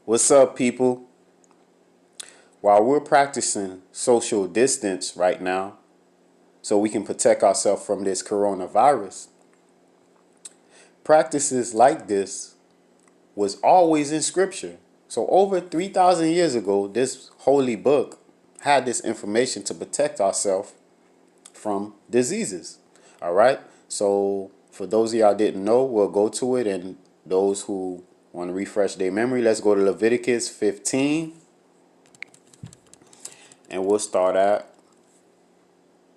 What's up, people? While we're practicing social distance right now, so we can protect ourselves from this coronavirus, practices like this was always in scripture. So over 3,000 years ago, this holy book had this information to protect ourselves from diseases. All right. So for those of y'all didn't know, we'll go to it, and those who want to refresh their memory, let's go to Leviticus 15, and we'll start at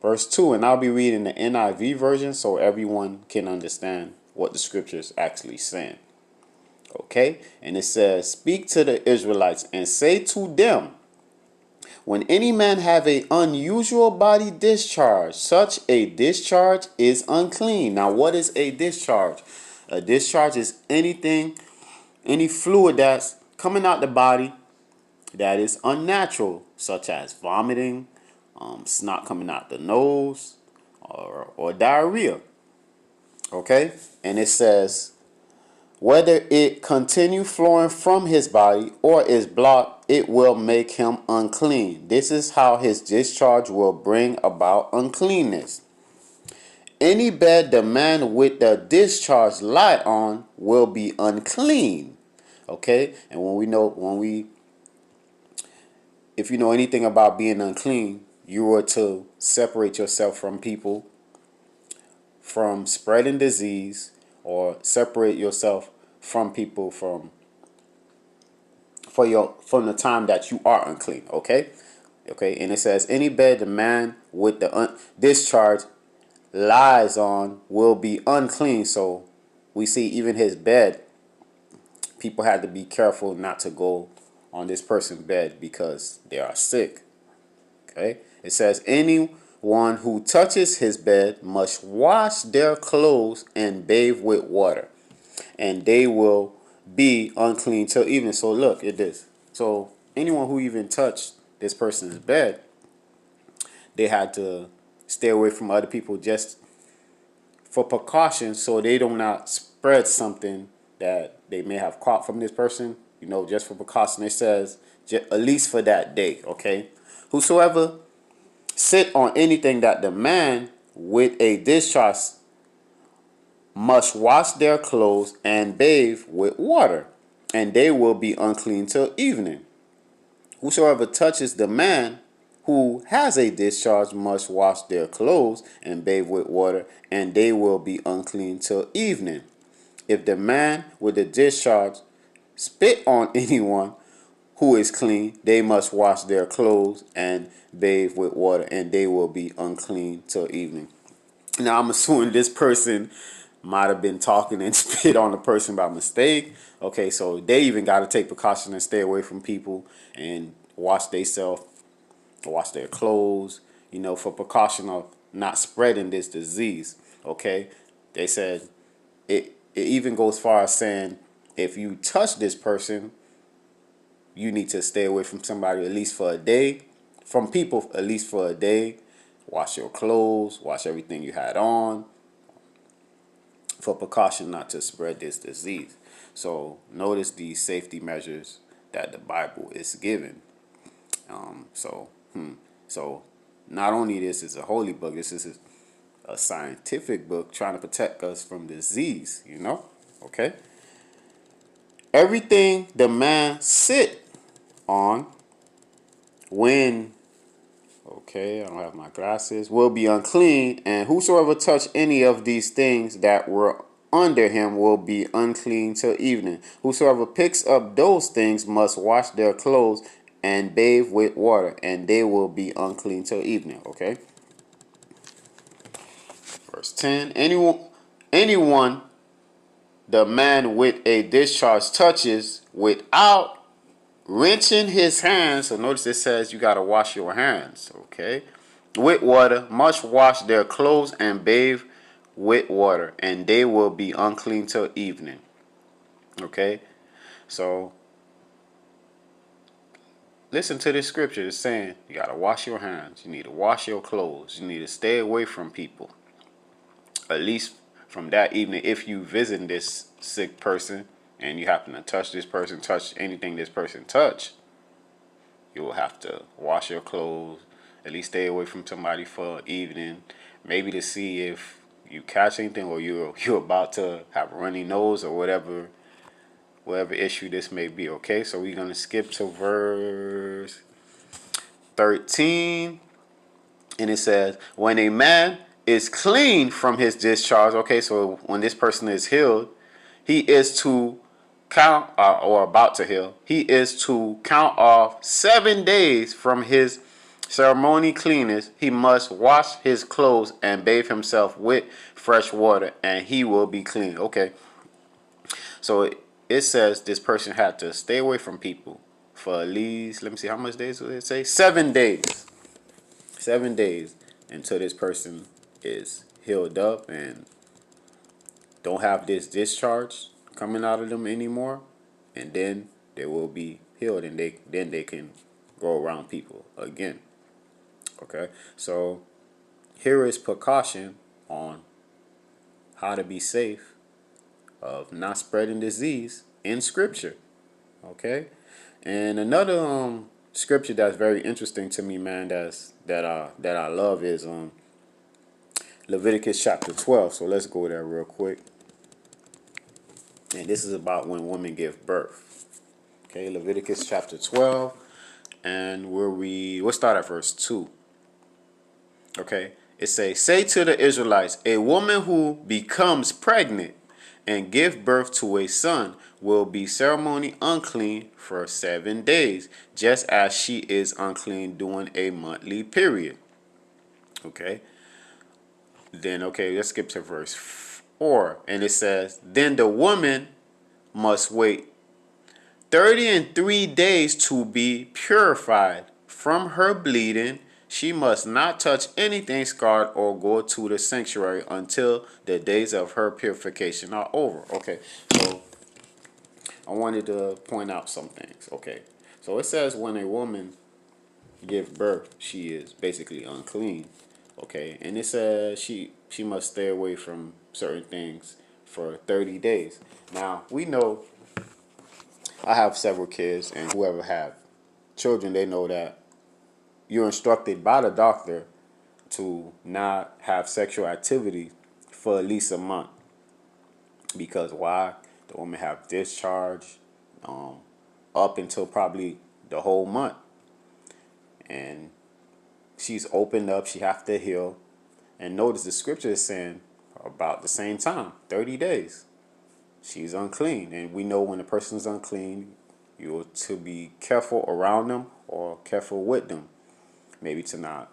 verse 2. And I'll be reading the NIV version so everyone can understand what the scripture is actually saying. Okay? And it says, "Speak to the Israelites and say to them, when any man have a unusual body discharge, such a discharge is unclean." Now, what is a discharge? A discharge is any fluid that's coming out the body that is unnatural, such as vomiting, snot coming out the nose, or diarrhea. Okay? And it says, whether it continue flowing from his body or is blocked, it will make him unclean. This is how his discharge will bring about uncleanness. Any bed the man with the discharge lie on will be unclean. Okay? And if you know anything about being unclean, you were to separate yourself from people from spreading disease, or separate yourself from people from the time that you are unclean. Okay. And it says, any bed the man with the discharge lies on will be unclean. So we see even his bed, people had to be careful not to go on this person's bed because they are sick. Okay. It says, anyone who touches his bed must wash their clothes and bathe with water, and they will be unclean till evening. So look at this. So anyone who even touched this person's bed, they had to stay away from other people just for precaution, so they do not spread something that they may have caught from this person. Just for precaution. It says at least for that day. Okay. Whosoever sit on anything that the man with a discharge must wash their clothes and bathe with water, and they will be unclean till evening. Whosoever touches the man who has a discharge must wash their clothes and bathe with water, and they will be unclean till evening. If the man with the discharge spit on anyone who is clean, they must wash their clothes and bathe with water, and they will be unclean till evening. Now, I'm assuming this person might have been talking and spit on the person by mistake. Okay, so they even got to take precaution and stay away from people and wash themselves, wash their clothes, for precaution of not spreading this disease. Okay, they said it even goes far as saying if you touch this person, you need to stay away from somebody at least for a day, from people at least for a day. Wash your clothes, wash everything you had on, for precaution not to spread this disease. So notice the safety measures that the Bible is giving. So not only this is a holy book, this is a scientific book trying to protect us from disease. Okay. Everything the man sit on when, okay, I don't have my glasses, will be unclean, and whosoever touch any of these things that were under him will be unclean till evening. Whosoever picks up those things must wash their clothes and bathe with water, and they will be unclean till evening. Okay. Verse 10. Anyone the man with a discharge touches without rinsing his hands. So notice it says you got to wash your hands. Okay. With water must wash their clothes and bathe with water, and they will be unclean till evening. Okay. So listen to this scripture. It's saying you got to wash your hands. You need to wash your clothes. You need to stay away from people, at least from that evening. If you visit this sick person, and you happen to touch this person, touch anything this person touch, you will have to wash your clothes, at least stay away from somebody for an evening, maybe to see if you catch anything or you're about to have a runny nose or whatever issue this may be. Okay, so we're gonna skip to verse 13, and it says, when a man is clean from his discharge, okay, so when this person is healed, he is to count, or about to heal, he is to count off 7 days from his ceremony cleanness. He must wash his clothes and bathe himself with fresh water, and he will be clean. Okay, so it says this person had to stay away from people for at least, let me see, how much days did it say? 7 days. 7 days until this person is healed up and don't have this discharge coming out of them anymore, and then they will be healed, and then they can go around people again. Okay, so here is precaution on how to be safe of not spreading disease in Scripture. Okay, and another scripture that's very interesting to me, man, that I love is Leviticus chapter 12. So let's go there real quick. And this is about when women give birth. Okay, Leviticus chapter 12, and we'll start at verse 2. Okay, it says, say to the Israelites, a woman who becomes pregnant and give birth to a son will be ceremony unclean for 7 days, just as she is unclean during a monthly period. Okay, then, okay, let's skip to verse 4, and it says, then the woman must wait 33 days to be purified from her bleeding. She must not touch anything scarred or go to the sanctuary until the days of her purification are over. Okay, so I wanted to point out some things. Okay, so it says when a woman gives birth, she is basically unclean. Okay, and it says she must stay away from certain things for 30 days. Now, we know, I have several kids, and whoever have children, they know that you're instructed by the doctor to not have sexual activity for at least a month. Because why? The woman have discharge up until probably the whole month. And she's opened up, she have to heal. And notice the scripture is saying about the same time, 30 days. She's unclean. And we know when a person's unclean, you're to be careful around them or careful with them. Maybe to not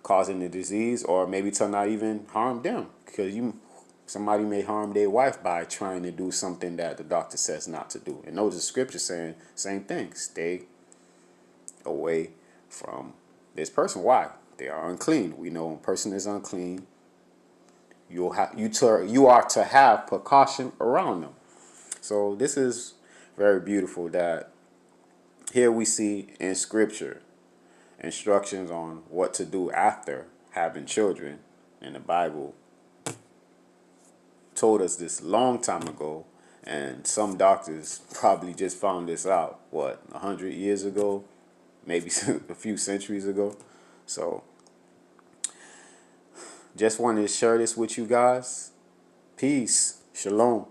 causing the disease, or maybe to not even harm them. Because somebody may harm their wife by trying to do something that the doctor says not to do. And notice the scripture saying same thing. Stay away from this person. Why? They are unclean. We know when a person is unclean, you are to have precaution around them. So this is very beautiful that here we see in scripture instructions on what to do after having children. And the Bible told us this long time ago, and some doctors probably just found this out, 100 years ago, maybe a few centuries ago. So just wanted to share this with you guys. Peace. Shalom.